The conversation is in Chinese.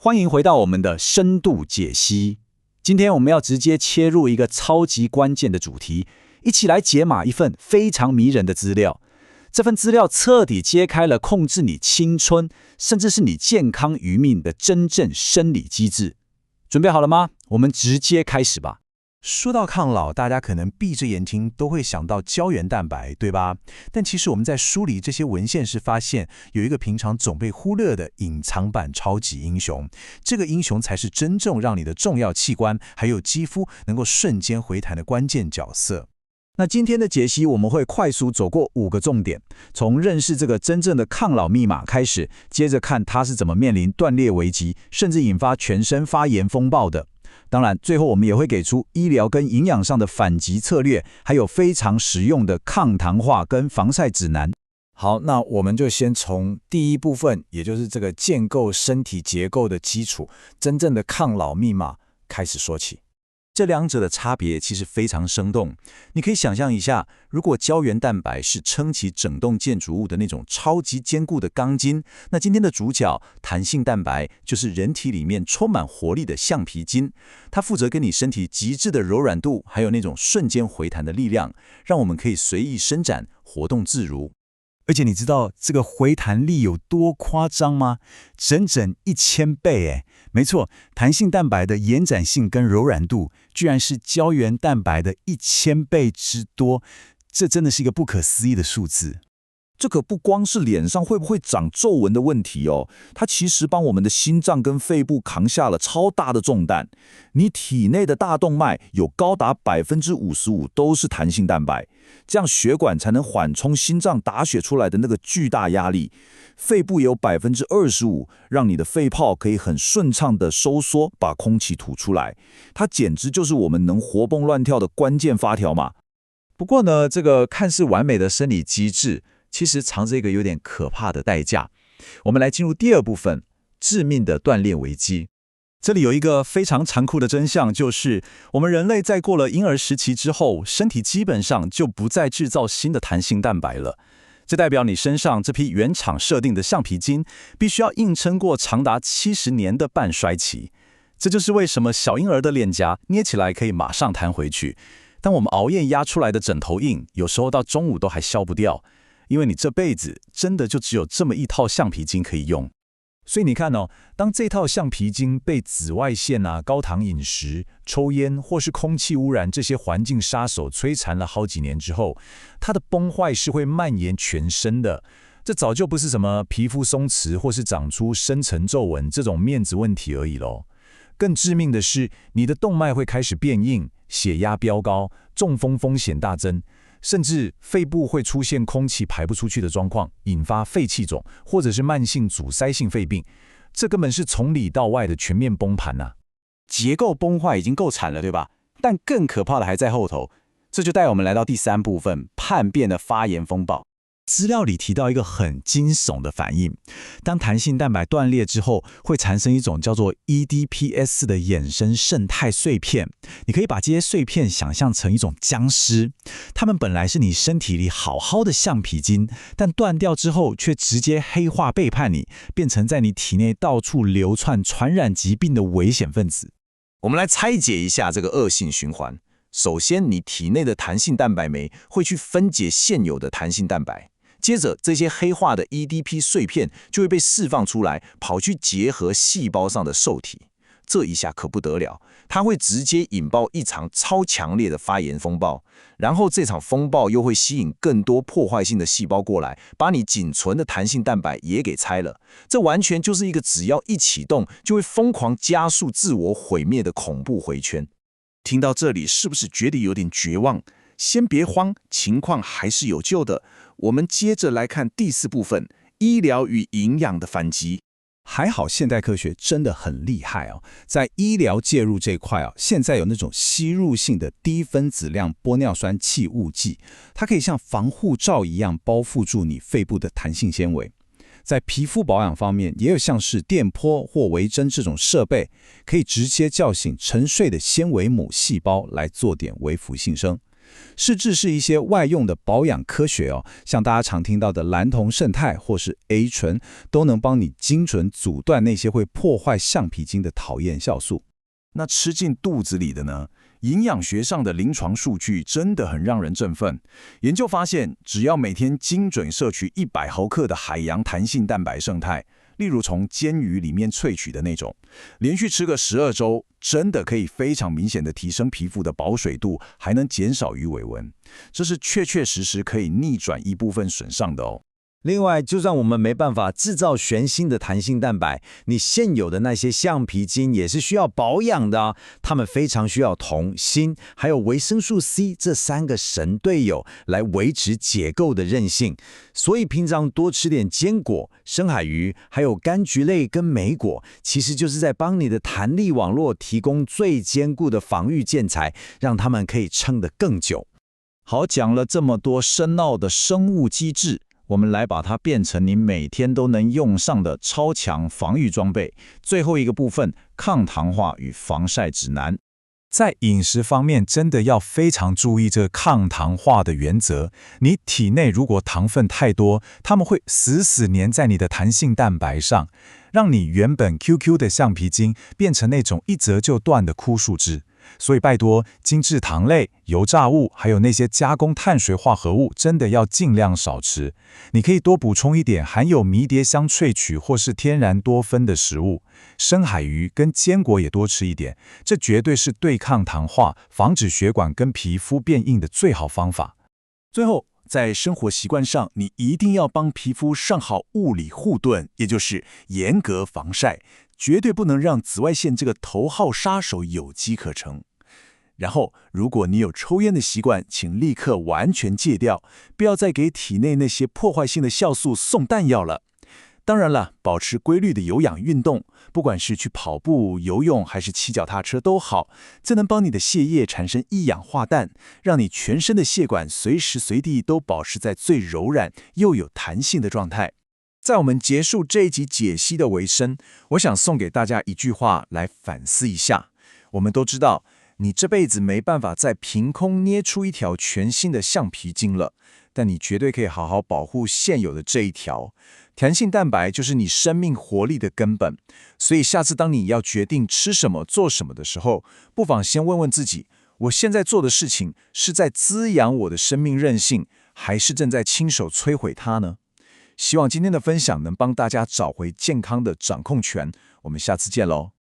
欢迎回到我们的深度解析。今天我们要直接切入一个超级关键的主题，一起来解码一份非常迷人的资料。这份资料彻底揭开了控制你青春，甚至是你健康余命的真正生理机制。准备好了吗？我们直接开始吧。说到抗老，大家可能闭着眼睛都会想到胶原蛋白，对吧？但其实我们在梳理这些文献时发现，有一个平常总被忽略的隐藏版超级英雄。这个英雄才是真正让你的重要器官还有肌肤能够瞬间回弹的关键角色。那今天的解析我们会快速走过5个重点，从认识这个真正的抗老密码开始，接着看它是怎么面临断裂危机，甚至引发全身发炎风暴的。当然，最后我们也会给出医疗跟营养上的反击策略，还有非常实用的抗糖化跟防晒指南。好，那我们就先从第一部分，也就是这个建构身体结构的基础，真正的抗老密码开始说起。这两者的差别其实非常生动，你可以想象一下，如果胶原蛋白是撑起整栋建筑物的那种超级坚固的钢筋，那今天的主角弹性蛋白就是人体里面充满活力的橡皮筋，它负责给你身体极致的柔软度，还有那种瞬间回弹的力量，让我们可以随意伸展，活动自如。而且你知道这个回弹力有多夸张吗？整整1000倍诶！没错，弹性蛋白的延展性跟柔软度居然是胶原蛋白的1000倍之多，这真的是一个不可思议的数字。这可不光是脸上会不会长皱纹的问题哦，它其实帮我们的心脏跟肺部扛下了超大的重担。你体内的大动脉有高达55%都是弹性蛋白，这样血管才能缓冲心脏打血出来的那个巨大压力。肺部也有25%，让你的肺泡可以很顺畅的收缩，把空气吐出来。它简直就是我们能活蹦乱跳的关键发条嘛。不过呢，这个看似完美的生理机制，其实藏着一个有点可怕的代价。我们来进入第二部分，致命的断裂危机。这里有一个非常残酷的真相，就是我们人类在过了婴儿时期之后，身体基本上就不再制造新的弹性蛋白了。这代表你身上这批原厂设定的橡皮筋，必须要硬撑过长达70年的半衰期。这就是为什么小婴儿的脸颊捏起来可以马上弹回去，但我们熬夜压出来的枕头印，有时候到中午都还消不掉。因为你这辈子真的就只有这么一套橡皮筋可以用。所以你看哦，当这套橡皮筋被紫外线高糖饮食、抽烟或是空气污染这些环境杀手摧残了好几年之后，它的崩坏是会蔓延全身的。这早就不是什么皮肤松弛或是长出深层皱纹这种面子问题而已咯。更致命的是，你的动脉会开始变硬，血压飙高，中风风险大增。甚至肺部会出现空气排不出去的状况，引发肺气肿，或者是慢性阻塞性肺病。这根本是从里到外的全面崩盘啊！结构崩坏已经够惨了，对吧？但更可怕的还在后头。这就带我们来到第3部分，叛变的发炎风暴。资料里提到一个很惊悚的反应，当弹性蛋白断裂之后，会产生一种叫做 EDPS 的衍生胜肽碎片。你可以把这些碎片想象成一种僵尸，它们本来是你身体里好好的橡皮筋，但断掉之后却直接黑化背叛你，变成在你体内到处流窜传染疾病的危险分子。我们来拆解一下这个恶性循环。首先，你体内的弹性蛋白酶会去分解现有的弹性蛋白。接着，这些黑化的 EDP 碎片就会被释放出来，跑去结合细胞上的受体。这一下可不得了，它会直接引爆一场超强烈的发炎风暴，然后这场风暴又会吸引更多破坏性的细胞过来，把你仅存的弹性蛋白也给拆了。这完全就是一个只要一启动，就会疯狂加速自我毁灭的恐怖回圈。听到这里，是不是觉得有点绝望？先别慌，情况还是有救的。我们接着来看第4部分，医疗与营养的反击。还好现代科学真的很厉害哦，在医疗介入这块现在有那种吸入性的低分子量玻尿酸气雾剂，它可以像防护罩一样包覆住你肺部的弹性纤维。在皮肤保养方面，也有像是电波或微针这种设备，可以直接叫醒沉睡的纤维母细胞来做点微服性生。甚至是一些外用的保养科学哦，像大家常听到的蓝铜胜肽或是 A 醇，都能帮你精准阻断那些会破坏橡皮筋的讨厌酵素。那吃进肚子里的呢？营养学上的临床数据真的很让人振奋。研究发现，只要每天精准摄取100毫克的海洋弹性蛋白胜肽，例如从煎鱼里面萃取的那种，连续吃个12周，真的可以非常明显的提升皮肤的保水度，还能减少鱼尾纹。这是确确实实可以逆转一部分损伤的哦。另外，就算我们没办法制造全新的弹性蛋白，你现有的那些橡皮筋也是需要保养的啊，它们非常需要铜、锌，还有维生素 C 这3个神队友来维持结构的韧性。所以平常多吃点坚果、深海鱼，还有柑橘类跟莓果，其实就是在帮你的弹力网络提供最坚固的防御建材，让它们可以撑得更久。好，讲了这么多深奥的生物机制，我们来把它变成你每天都能用上的超强防御装备。最后一个部分，抗糖化与防晒指南。在饮食方面，真的要非常注意这个抗糖化的原则。你体内如果糖分太多，它们会死粘在你的弹性蛋白上，让你原本 QQ 的橡皮筋变成那种一折就断的枯树枝。所以拜托，精制糖类、油炸物，还有那些加工碳水化合物，真的要尽量少吃。你可以多补充一点含有迷迭香萃取或是天然多酚的食物，深海鱼跟坚果也多吃一点，这绝对是对抗糖化、防止血管跟皮肤变硬的最好方法。最后，在生活习惯上，你一定要帮皮肤上好物理护盾，也就是严格防晒，绝对不能让紫外线这个头号杀手有机可乘。然后，如果你有抽烟的习惯，请立刻完全戒掉，不要再给体内那些破坏性的酵素送弹药了。当然了，保持规律的有氧运动，不管是去跑步、游泳还是骑脚踏车都好，这能帮你的血液产生一氧化氮，让你全身的血管随时随地都保持在最柔软又有弹性的状态。在我们结束这一集解析的尾声，我想送给大家一句话来反思一下。我们都知道，你这辈子没办法再凭空捏出一条全新的橡皮筋了，但你绝对可以好好保护现有的这一条。弹性蛋白就是你生命活力的根本，所以下次当你要决定吃什么、做什么的时候，不妨先问问自己，我现在做的事情是在滋养我的生命韧性，还是正在亲手摧毁它呢？希望今天的分享能帮大家找回健康的掌控权，我们下次见喽。